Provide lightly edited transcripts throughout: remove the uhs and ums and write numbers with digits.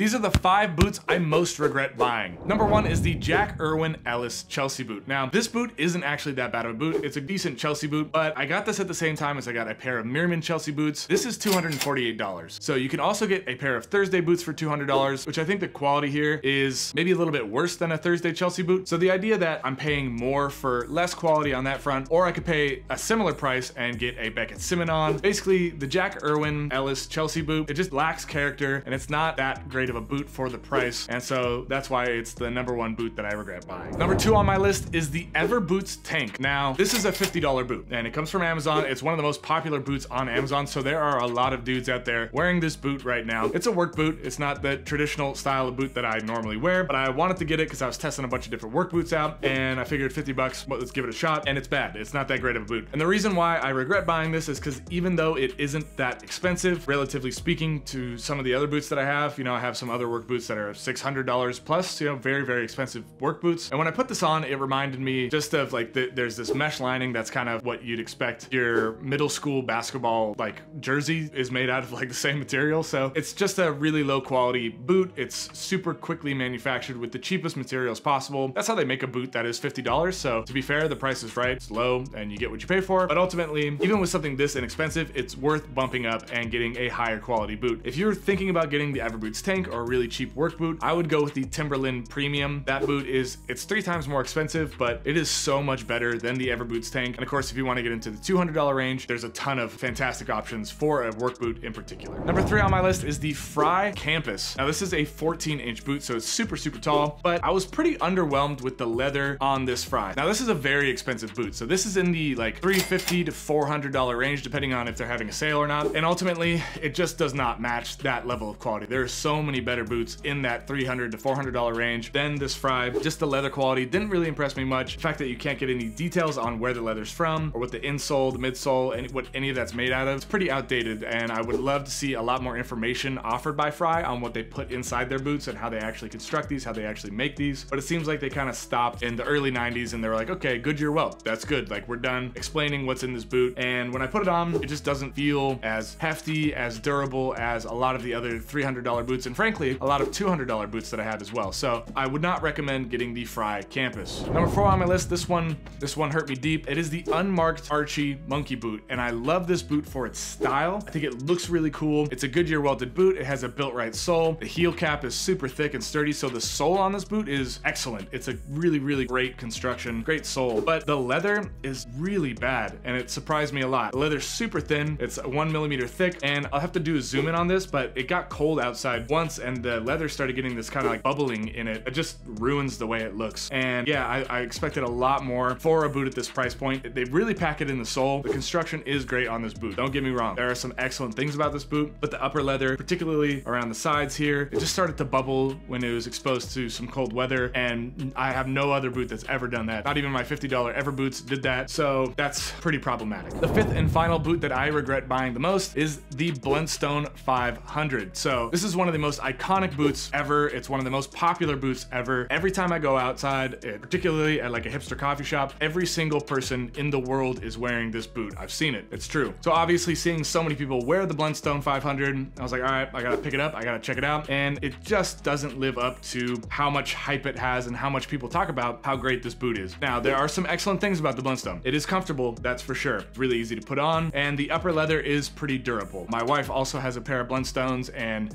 These are the 5 boots I most regret buying. Number 1 is the Jack Irwin Ellis Chelsea boot. Now, this boot isn't actually that bad of a boot. It's a decent Chelsea boot, but I got this at the same time as I got a pair of Merriman Chelsea boots. This is $248. So you can also get a pair of Thursday boots for $200, which I think the quality here is maybe a little bit worse than a Thursday Chelsea boot. So the idea that I'm paying more for less quality on that front, or I could pay a similar price and get a Beckett Simon on. Basically, the Jack Irwin Ellis Chelsea boot, it just lacks character and it's not that great of a boot for the price. And so that's why it's the number 1 boot that I regret buying. Number 2 on my list is the Everboots Tank. Now, this is a $50 boot and it comes from Amazon. It's one of the most popular boots on Amazon. So there are a lot of dudes out there wearing this boot right now. It's a work boot. It's not the traditional style of boot that I normally wear, but I wanted to get it because I was testing a bunch of different work boots out and I figured 50 bucks, well, let's give it a shot. And it's bad. It's not that great of a boot. And the reason why I regret buying this is because even though it isn't that expensive, relatively speaking to some of the other boots that I have, you know, I have some other work boots that are $600 plus, you know, very, very expensive work boots. And when I put this on, it reminded me just of like, there's this mesh lining that's kind of what you'd expect your middle school basketball like jersey is made out of, like the same material. So it's just a really low quality boot. It's super quickly manufactured with the cheapest materials possible. That's how they make a boot that is $50. So to be fair, the price is right. It's low and you get what you pay for. But ultimately, even with something this inexpensive, it's worth bumping up and getting a higher quality boot. If you're thinking about getting the Everboots Tank or a really cheap work boot, I would go with the Timberland Premium. That boot it's 3 times more expensive, but it is so much better than the Everboots Tank. And of course, if you want to get into the $200 range, there's a ton of fantastic options for a work boot in particular. Number 3 on my list is the Frye Campus. Now this is a 14-inch boot, so it's super, super tall, but I was pretty underwhelmed with the leather on this Frye. Now this is a very expensive boot. So this is in the like $350 to $400 range, depending on if they're having a sale or not. And ultimately, it just does not match that level of quality. There are so many better boots in that $300 to $400 range than this Frye. Just the leather quality didn't really impress me much. The fact that you can't get any details on where the leather's from or what the insole, the midsole, and what any of that's made out of, it's pretty outdated. And I would love to see a lot more information offered by Frye on what they put inside their boots and how they actually construct these, how they actually make these. But it seems like they kind of stopped in the early 90s and they were like, okay, Goodyear welt, that's good. Like we're done explaining what's in this boot. And when I put it on, it just doesn't feel as hefty, as durable as a lot of the other $300 boots, and frankly, a lot of $200 boots that I have as well. So I would not recommend getting the Frye Campus. Number 4 on my list, this one hurt me deep. It is the unmarked Archie Monkey boot, and I love this boot for its style. I think it looks really cool. It's a Goodyear welted boot. It has a built-right sole. The heel cap is super thick and sturdy, so the sole on this boot is excellent. It's a really, really great construction, great sole, but the leather is really bad, and it surprised me a lot. The leather's super thin. It's 1 millimeter thick, and I'll have to do a zoom in on this, but it got cold outside once, and the leather started getting this kind of like bubbling in it. It just ruins the way it looks. And yeah, I expected a lot more for a boot at this price point. They really pack it in the sole. The construction is great on this boot. Don't get me wrong. There are some excellent things about this boot, but the upper leather, particularly around the sides here, it just started to bubble when it was exposed to some cold weather, and I have no other boot that's ever done that. Not even my $50 Everboots did that, so that's pretty problematic. The 5th and final boot that I regret buying the most is the Blundstone 500. So this is one of the most iconic boots ever. It's one of the most popular boots ever. Every time I go outside, particularly at like a hipster coffee shop, every single person in the world is wearing this boot. I've seen it. It's true. So obviously seeing so many people wear the Blundstone 500, I was like, all right, I gotta pick it up. I gotta check it out. And it just doesn't live up to how much hype it has and how much people talk about how great this boot is. Now, there are some excellent things about the Blundstone. It is comfortable, that's for sure. It's really easy to put on, and the upper leather is pretty durable. My wife also has a pair of Blundstones, and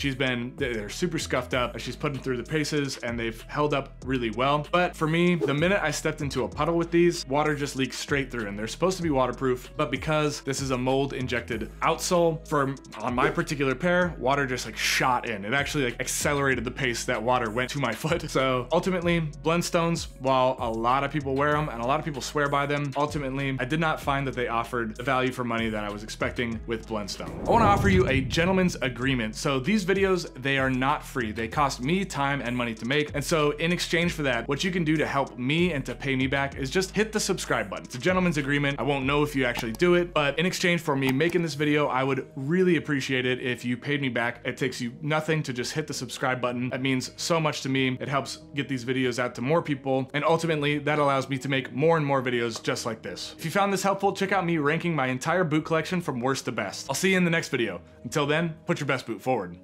they're super scuffed up. She's put them through the paces, and they've held up really well. But for me, the minute I stepped into a puddle with these, water just leaks straight through, and they're supposed to be waterproof, but because this is a mold injected outsole, on my particular pair, water just like shot in. It actually like accelerated the pace that water went to my foot. So ultimately, Blundstones, while a lot of people wear them and a lot of people swear by them, ultimately, I did not find that they offered the value for money that I was expecting with Blundstone. I want to offer you a gentleman's agreement. So these videos, they are not free. They cost me time and money to make. And so in exchange for that, what you can do to help me and to pay me back is just hit the subscribe button. It's a gentleman's agreement. I won't know if you actually do it, but in exchange for me making this video, I would really appreciate it if you paid me back. It takes you nothing to just hit the subscribe button. That means so much to me. It helps get these videos out to more people, and ultimately that allows me to make more and more videos just like this. If you found this helpful, check out me ranking my entire boot collection from worst to best. I'll see you in the next video. Until then, put your best boot forward.